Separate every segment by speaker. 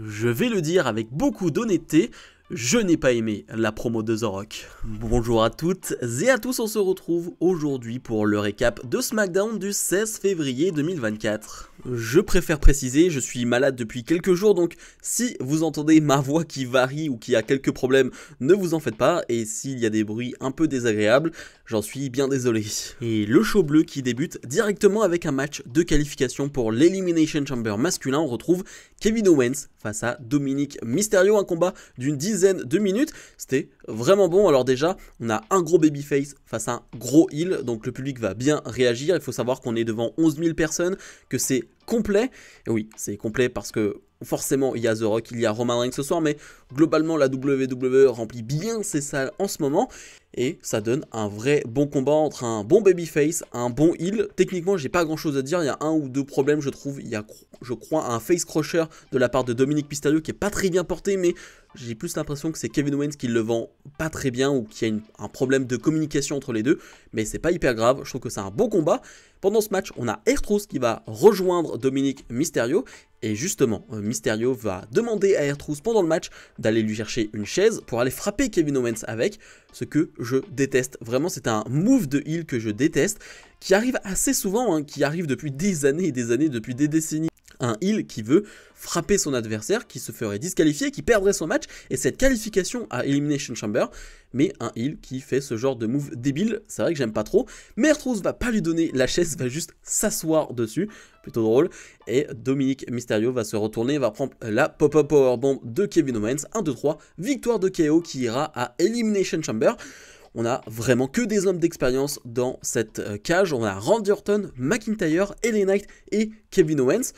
Speaker 1: Je vais le dire avec beaucoup d'honnêteté, je n'ai pas aimé la promo de The Rock. Bonjour à toutes et à tous, on se retrouve aujourd'hui pour le récap de SmackDown du 16 février 2024. Je préfère préciser, je suis malade depuis quelques jours, donc si vous entendez ma voix qui varie ou qui a quelques problèmes, ne vous en faites pas, et s'il y a des bruits un peu désagréables, j'en suis bien désolé. Et le show bleu qui débute directement avec un match de qualification pour l'Elimination Chamber masculin, on retrouve Kevin Owens face à Dominic Mysterio, un combat d'une dizaine de minutes, c'était vraiment bon. Alors déjà, on a un gros babyface face à un gros heel, donc le public va bien réagir, il faut savoir qu'on est devant 11 000 personnes, que c'est complet, et oui, c'est complet parce que forcément il y a The Rock, il y a Roman Reigns ce soir, mais globalement la WWE remplit bien ses salles en ce moment, et ça donne un vrai bon combat entre un bon babyface, un bon heel. Techniquement j'ai pas grand chose à dire, il y a un ou deux problèmes je trouve, il y a je crois un face crusher de la part de Dominic Mysterio qui est pas très bien porté, mais j'ai plus l'impression que c'est Kevin Owens qui le vend pas très bien ou qu'il y a un problème de communication entre les deux, mais c'est pas hyper grave, je trouve que c'est un bon combat. Pendant ce match, on a R-Truth qui va rejoindre Dominic Mysterio, et justement, Mysterio va demander à R-Truth pendant le match d'aller lui chercher une chaise pour aller frapper Kevin Owens avec, ce que je déteste. Vraiment, c'est un move de heel que je déteste, qui arrive assez souvent, qui arrive depuis des années et des années, depuis des décennies. Un heel qui veut frapper son adversaire, qui se ferait disqualifier, qui perdrait son match, et cette qualification à Elimination Chamber, mais un heel qui fait ce genre de move débile, c'est vrai que j'aime pas trop, mais R-Truth va pas lui donner la chaise, va juste s'asseoir dessus, plutôt drôle, et Dominic Mysterio va se retourner, va prendre la pop-up powerbomb de Kevin Owens, 1, 2, 3, victoire de KO qui ira à Elimination Chamber. On a vraiment que des hommes d'expérience dans cette cage, on a Randy Orton, McIntyre, LA Knight et Kevin Owens.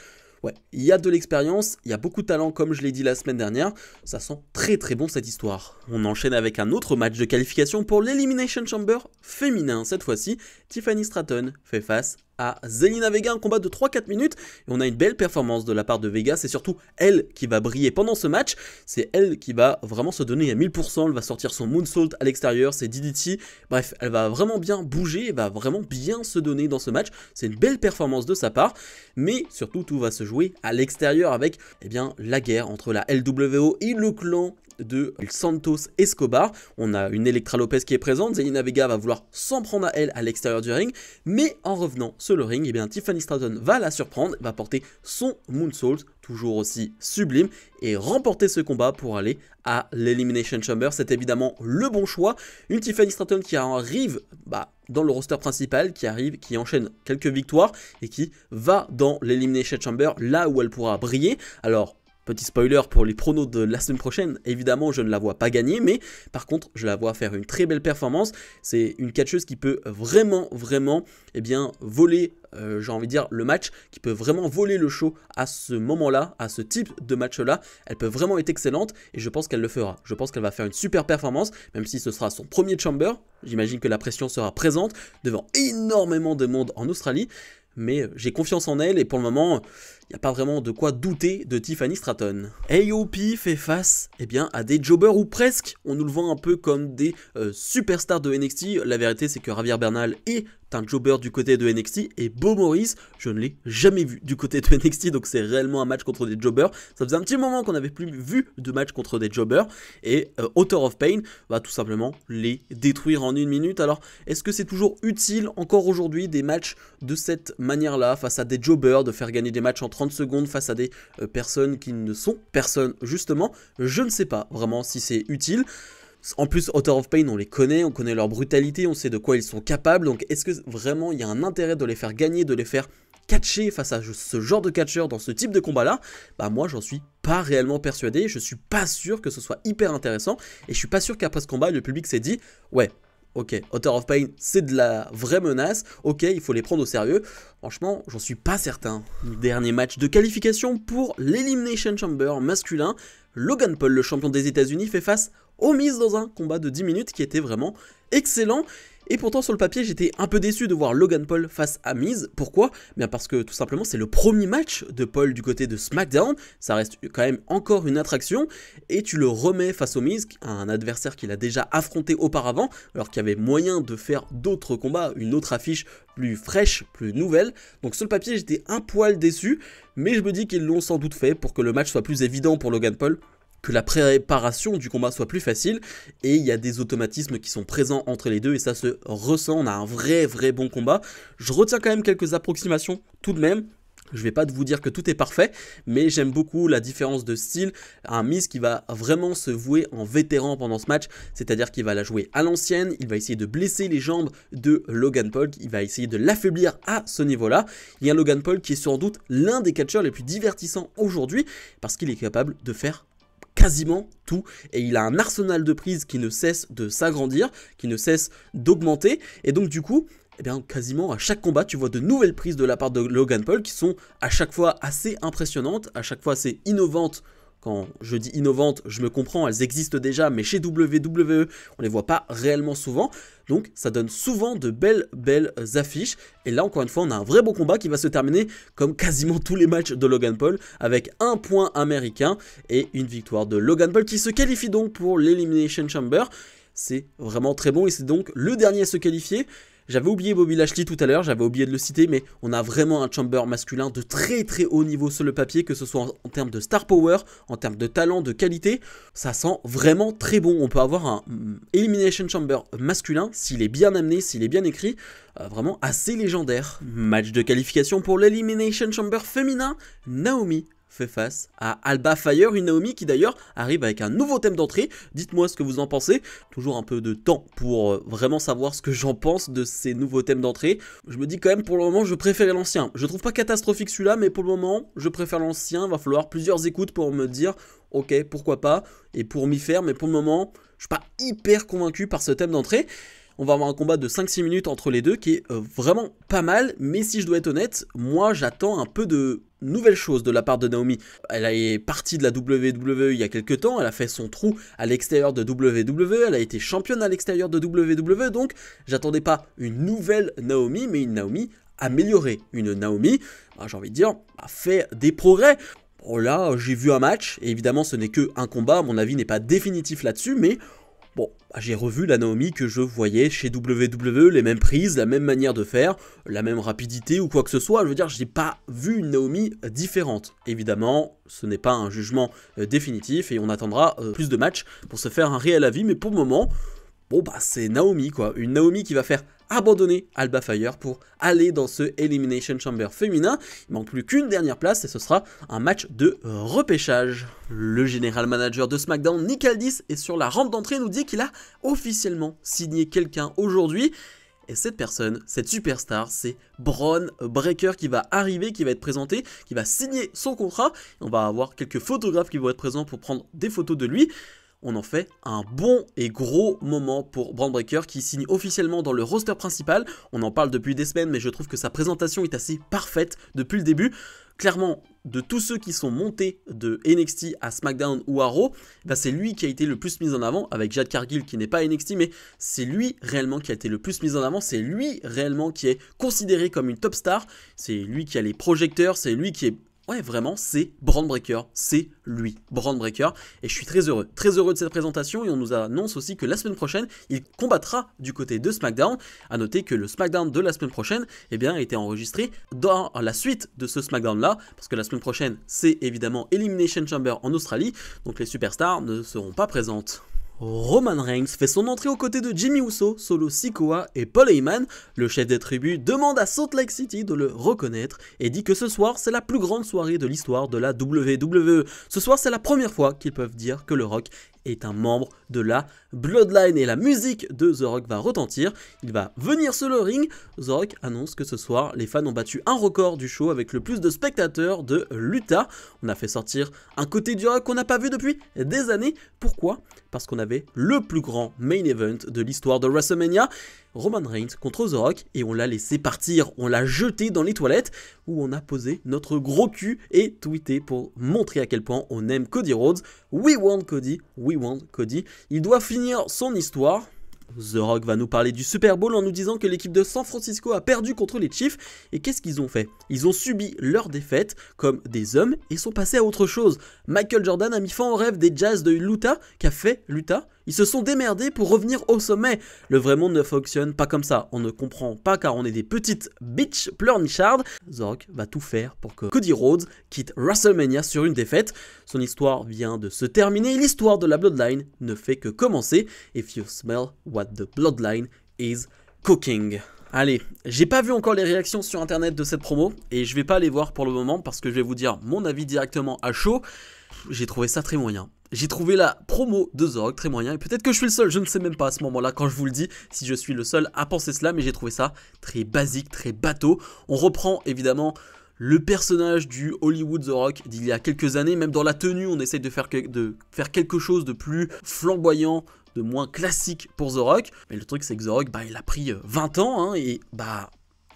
Speaker 1: Ouais, il y a de l'expérience, il y a beaucoup de talent comme je l'ai dit la semaine dernière, ça sent très très bon cette histoire. On enchaîne avec un autre match de qualification pour l'Elimination Chamber féminin. Cette fois-ci, Tiffany Stratton fait face à Zelina Vega, un combat de 3-4 minutes, et on a une belle performance de la part de Vega, c'est surtout elle qui va briller pendant ce match, c'est elle qui va vraiment se donner à 1000%, elle va sortir son moonsault à l'extérieur, c'est DDT, bref, elle va vraiment bien bouger, elle va vraiment bien se donner dans ce match, c'est une belle performance de sa part, mais surtout tout va se jouer à l'extérieur avec la guerre entre la LWO et le clan de Santos Escobar. On a une Elektra Lopez qui est présente, Zelina Vega va vouloir s'en prendre à elle à l'extérieur du ring, mais en revenant sur le ring, Tiffany Stratton va la surprendre, va porter son moonsault, toujours aussi sublime, et remporter ce combat pour aller à l'Elimination Chamber. C'est évidemment le bon choix, une Tiffany Stratton qui arrive dans le roster principal, qui enchaîne quelques victoires, et qui va dans l'Elimination Chamber, là où elle pourra briller. Alors, petit spoiler pour les pronos de la semaine prochaine, évidemment je ne la vois pas gagner, mais par contre je la vois faire une très belle performance. C'est une catcheuse qui peut vraiment voler, j'ai envie de dire, le match, qui peut vraiment voler le show à ce moment-là, à ce type de match-là. Elle peut vraiment être excellente et je pense qu'elle le fera. Je pense qu'elle va faire une super performance, même si ce sera son premier chamber. J'imagine que la pression sera présente devant énormément de monde en Australie. Mais j'ai confiance en elle et pour le moment, il n'y a pas vraiment de quoi douter de Tiffany Stratton. AOP fait face à des jobbers ou presque, on nous le vend un peu comme des superstars de NXT. La vérité c'est que Javier Bernal est un jobber du côté de NXT et Bo Morris, je ne l'ai jamais vu du côté de NXT, donc c'est réellement un match contre des jobbers. Ça faisait un petit moment qu'on n'avait plus vu de match contre des jobbers et Author of Pain va tout simplement les détruire en 1 minute. Alors est-ce que c'est toujours utile encore aujourd'hui des matchs de cette manière-là face à des jobbers, de faire gagner des matchs en 30 secondes face à des personnes qui ne sont personne justement? Je ne sais pas vraiment si c'est utile. En plus, Author of Pain, on connaît leur brutalité, on sait de quoi ils sont capables, donc est-ce que vraiment il y a un intérêt de les faire gagner, de les faire catcher face à ce genre de catcheur dans ce type de combat-là? Moi, j'en suis pas réellement persuadé, je suis pas sûr que ce soit hyper intéressant, et je suis pas sûr qu'après ce combat, le public s'est dit « Ouais, ok, Author of Pain, c'est de la vraie menace, ok, il faut les prendre au sérieux ». Franchement, j'en suis pas certain. Dernier match de qualification pour l'Elimination Chamber masculin. Logan Paul, le champion des États-Unis, fait face aux Miz dans un combat de 10 minutes qui était vraiment excellent. Et pourtant sur le papier j'étais un peu déçu de voir Logan Paul face à Miz. Pourquoi? Bien parce que tout simplement c'est le premier match de Paul du côté de SmackDown, ça reste quand même encore une attraction, et tu le remets face au Miz, un adversaire qu'il a déjà affronté auparavant, alors qu'il y avait moyen de faire d'autres combats, une autre affiche plus fraîche, plus nouvelle. Donc sur le papier j'étais un poil déçu, mais je me dis qu'ils l'ont sans doute fait pour que le match soit plus évident pour Logan Paul, que la préparation du combat soit plus facile, et il y a des automatismes qui sont présents entre les deux et ça se ressent, on a un vrai bon combat. Je retiens quand même quelques approximations tout de même. Je vais pas vous dire que tout est parfait, mais j'aime beaucoup la différence de style. Un Miz qui va vraiment se vouer en vétéran pendant ce match, c'est-à-dire qu'il va la jouer à l'ancienne, il va essayer de blesser les jambes de Logan Paul, il va essayer de l'affaiblir à ce niveau-là. Il y a Logan Paul qui est sans doute l'un des catcheurs les plus divertissants aujourd'hui, parce qu'il est capable de faire quasiment tout, et il a un arsenal de prises qui ne cesse de s'agrandir, qui ne cesse d'augmenter, et donc du coup, eh bien, quasiment à chaque combat, tu vois de nouvelles prises de la part de Logan Paul qui sont à chaque fois assez impressionnantes, à chaque fois assez innovantes. Quand je dis innovantes, je me comprends, elles existent déjà, mais chez WWE, on les voit pas réellement souvent. Donc ça donne souvent de belles affiches. Et là, encore une fois, on a un vrai beau combat qui va se terminer comme quasiment tous les matchs de Logan Paul, avec un point américain et une victoire de Logan Paul qui se qualifie donc pour l'Elimination Chamber. C'est vraiment très bon et c'est donc le dernier à se qualifier. J'avais oublié Bobby Lashley tout à l'heure, j'avais oublié de le citer, mais on a vraiment un chamber masculin de très haut niveau sur le papier, que ce soit en termes de star power, en termes de talent, de qualité, ça sent vraiment très bon. On peut avoir un Elimination Chamber masculin, s'il est bien amené, s'il est bien écrit, vraiment assez légendaire. Match de qualification pour l'Elimination Chamber féminin, Naomi fait face à Alba Fire, une Naomi qui d'ailleurs arrive avec un nouveau thème d'entrée. Dites-moi ce que vous en pensez. Toujours un peu de temps pour vraiment savoir ce que j'en pense de ces nouveaux thèmes d'entrée. Je me dis quand même pour le moment je préférais l'ancien. Je trouve pas catastrophique celui-là, mais pour le moment je préfère l'ancien. Va falloir plusieurs écoutes pour me dire ok pourquoi pas et pour m'y faire, mais pour le moment je suis pas hyper convaincu par ce thème d'entrée. On va avoir un combat de 5-6 minutes entre les deux qui est vraiment pas mal, mais si je dois être honnête, moi j'attends un peu de nouvelles choses de la part de Naomi. Elle est partie de la WWE il y a quelques temps, elle a fait son trou à l'extérieur de WWE, elle a été championne à l'extérieur de WWE, donc j'attendais pas une nouvelle Naomi, mais une Naomi améliorée. Une Naomi, j'ai envie de dire, a fait des progrès. Bon là, j'ai vu un match, et évidemment ce n'est qu'un combat, mon avis n'est pas définitif là-dessus, mais bon, j'ai revu la Naomi que je voyais chez WWE, les mêmes prises, la même manière de faire, la même rapidité ou quoi que ce soit. Je veux dire, je n'ai pas vu une Naomi différente. Évidemment, ce n'est pas un jugement définitif et on attendra plus de matchs pour se faire un réel avis. Mais pour le moment, bon bah c'est Naomi quoi. Une Naomi qui va faire abandonner Alba Fire pour aller dans ce Elimination Chamber féminin. Il manque plus qu'une dernière place et ce sera un match de repêchage. Le général manager de SmackDown, Nick Aldis, est sur la rampe d'entrée et nous dit qu'il a officiellement signé quelqu'un aujourd'hui. Et cette personne, cette superstar, c'est Bron Breakker qui va arriver, qui va être présenté, qui va signer son contrat. On va avoir quelques photographes qui vont être présents pour prendre des photos de lui. On en fait un bon et gros moment pour Bron Breakker qui signe officiellement dans le roster principal. On en parle depuis des semaines, mais je trouve que sa présentation est assez parfaite depuis le début. Clairement, de tous ceux qui sont montés de NXT à SmackDown ou à Raw, bah c'est lui qui a été le plus mis en avant, avec Jade Cargill qui n'est pas NXT, mais c'est lui réellement qui a été le plus mis en avant, c'est lui réellement qui est considéré comme une top star, c'est lui qui a les projecteurs, c'est lui qui est... Ouais, vraiment, c'est Bron Breakker, c'est lui, Bron Breakker, et je suis très heureux de cette présentation, et on nous annonce aussi que la semaine prochaine, il combattra du côté de SmackDown. À noter que le SmackDown de la semaine prochaine, eh bien, a été enregistré dans la suite de ce SmackDown-là, parce que la semaine prochaine, c'est évidemment Elimination Chamber en Australie, donc les superstars ne seront pas présentes. Roman Reigns fait son entrée aux côtés de Jimmy Uso, Solo Sikoa et Paul Heyman. Le chef des tribus demande à Salt Lake City de le reconnaître et dit que ce soir c'est la plus grande soirée de l'histoire de la WWE. Ce soir c'est la première fois qu'ils peuvent dire que le Rock est un membre de la Bloodline et la musique de The Rock va retentir. Il va venir sur le ring. The Rock annonce que ce soir les fans ont battu un record du show avec le plus de spectateurs de l'Utah. On a fait sortir un côté du Rock qu'on n'a pas vu depuis des années. Pourquoi ? Parce qu'on avait le plus grand main event de l'histoire de WrestleMania, Roman Reigns contre The Rock, et on l'a laissé partir, on l'a jeté dans les toilettes, où on a posé notre gros cul et tweeté pour montrer à quel point on aime Cody Rhodes. We want Cody, we want Cody. Il doit finir son histoire. The Rock va nous parler du Super Bowl en nous disant que l'équipe de San Francisco a perdu contre les Chiefs. Et qu'est-ce qu'ils ont fait? Ils ont subi leur défaite comme des hommes et sont passés à autre chose. Michael Jordan a mis fin au rêve des Jazz de Utah. Qu'a fait Utah? Ils se sont démerdés pour revenir au sommet. Le vrai monde ne fonctionne pas comme ça. On ne comprend pas car on est des petites bitches pleurnichardes. The Rock va tout faire pour que Cody Rhodes quitte WrestleMania sur une défaite. Son histoire vient de se terminer et l'histoire de la Bloodline ne fait que commencer. If you smell what the Bloodline is cooking. Allez, j'ai pas vu encore les réactions sur internet de cette promo et je vais pas les voir pour le moment parce que je vais vous dire mon avis directement à chaud. J'ai trouvé ça très moyen. J'ai trouvé la promo de The Rock très moyen et peut-être que je suis le seul, je ne sais même pas à ce moment-là quand je vous le dis si je suis le seul à penser cela, mais j'ai trouvé ça très basique, très bateau. On reprend évidemment le personnage du Hollywood The Rock d'il y a quelques années, même dans la tenue on essaye de faire quelque chose de plus flamboyant, de moins classique pour The Rock. Mais le truc c'est que The Rock, il a pris 20 ans et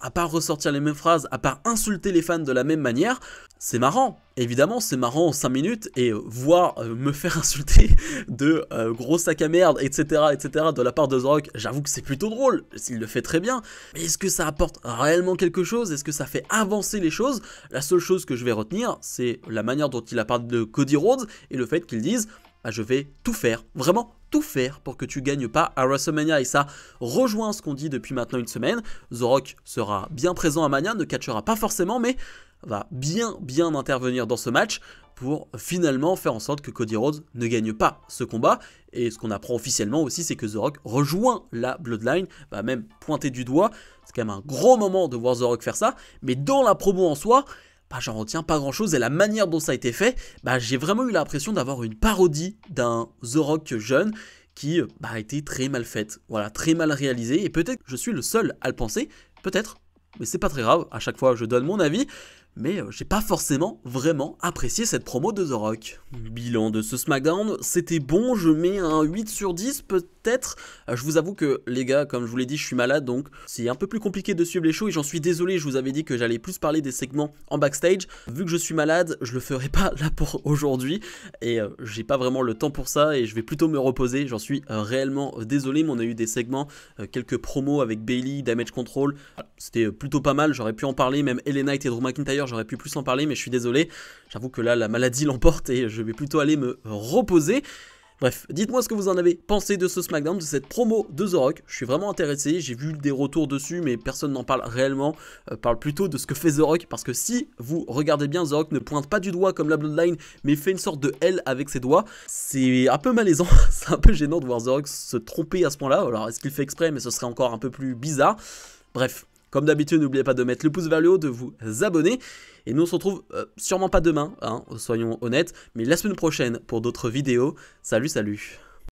Speaker 1: à part ressortir les mêmes phrases, à part insulter les fans de la même manière, c'est marrant. Évidemment, c'est marrant en 5 minutes et voir me faire insulter de gros sac à merde, etc., de la part de The Rock, j'avoue que c'est plutôt drôle, s'il le fait très bien. Mais est-ce que ça apporte réellement quelque chose? Est-ce que ça fait avancer les choses? La seule chose que je vais retenir, c'est la manière dont il a parlé de Cody Rhodes et le fait qu'il dise je vais tout faire, vraiment tout faire pour que tu gagnes pas à WrestleMania. Et ça rejoint ce qu'on dit depuis maintenant une semaine. The Rock sera bien présent à Mania, ne catchera pas forcément, mais va bien intervenir dans ce match pour finalement faire en sorte que Cody Rhodes ne gagne pas ce combat. Et ce qu'on apprend officiellement aussi, c'est que The Rock rejoint la Bloodline, va même pointer du doigt. C'est quand même un gros moment de voir The Rock faire ça, mais dans la promo en soi, j'en retiens pas grand chose et la manière dont ça a été fait, j'ai vraiment eu l'impression d'avoir une parodie d'un The Rock jeune qui a été très mal faite, voilà, très mal réalisée et peut-être que je suis le seul à le penser, peut-être, mais c'est pas très grave, à chaque fois je donne mon avis, mais j'ai pas forcément vraiment apprécié cette promo de The Rock. Bilan de ce SmackDown, c'était bon, je mets un 8 sur 10 peut-être. Je vous avoue que les gars, comme je vous l'ai dit, je suis malade donc c'est un peu plus compliqué de suivre les shows et j'en suis désolé, je vous avais dit que j'allais plus parler des segments en backstage. Vu que je suis malade, je le ferai pas là pour aujourd'hui et j'ai pas vraiment le temps pour ça et je vais plutôt me reposer, j'en suis réellement désolé, mais on a eu des segments, quelques promos avec Bayley, Damage Control, c'était plutôt pas mal, j'aurais pu en parler, même LA Knight et Drew McIntyre, j'aurais pu plus en parler, mais je suis désolé. J'avoue que là, la maladie l'emporte et je vais plutôt aller me reposer. Bref, dites-moi ce que vous en avez pensé de ce SmackDown, de cette promo de The Rock. Je suis vraiment intéressé, j'ai vu des retours dessus, mais personne n'en parle réellement. Parle plutôt de ce que fait The Rock, parce que si vous regardez bien, The Rock ne pointe pas du doigt comme la Bloodline, mais fait une sorte de L avec ses doigts. C'est un peu malaisant, c'est un peu gênant de voir The Rock se tromper à ce point-là. Alors, est-ce qu'il fait exprès, mais ce serait encore un peu plus bizarre. Bref. Comme d'habitude, n'oubliez pas de mettre le pouce vers le haut, de vous abonner. Et nous on se retrouve sûrement pas demain, soyons honnêtes, mais la semaine prochaine pour d'autres vidéos. Salut, salut!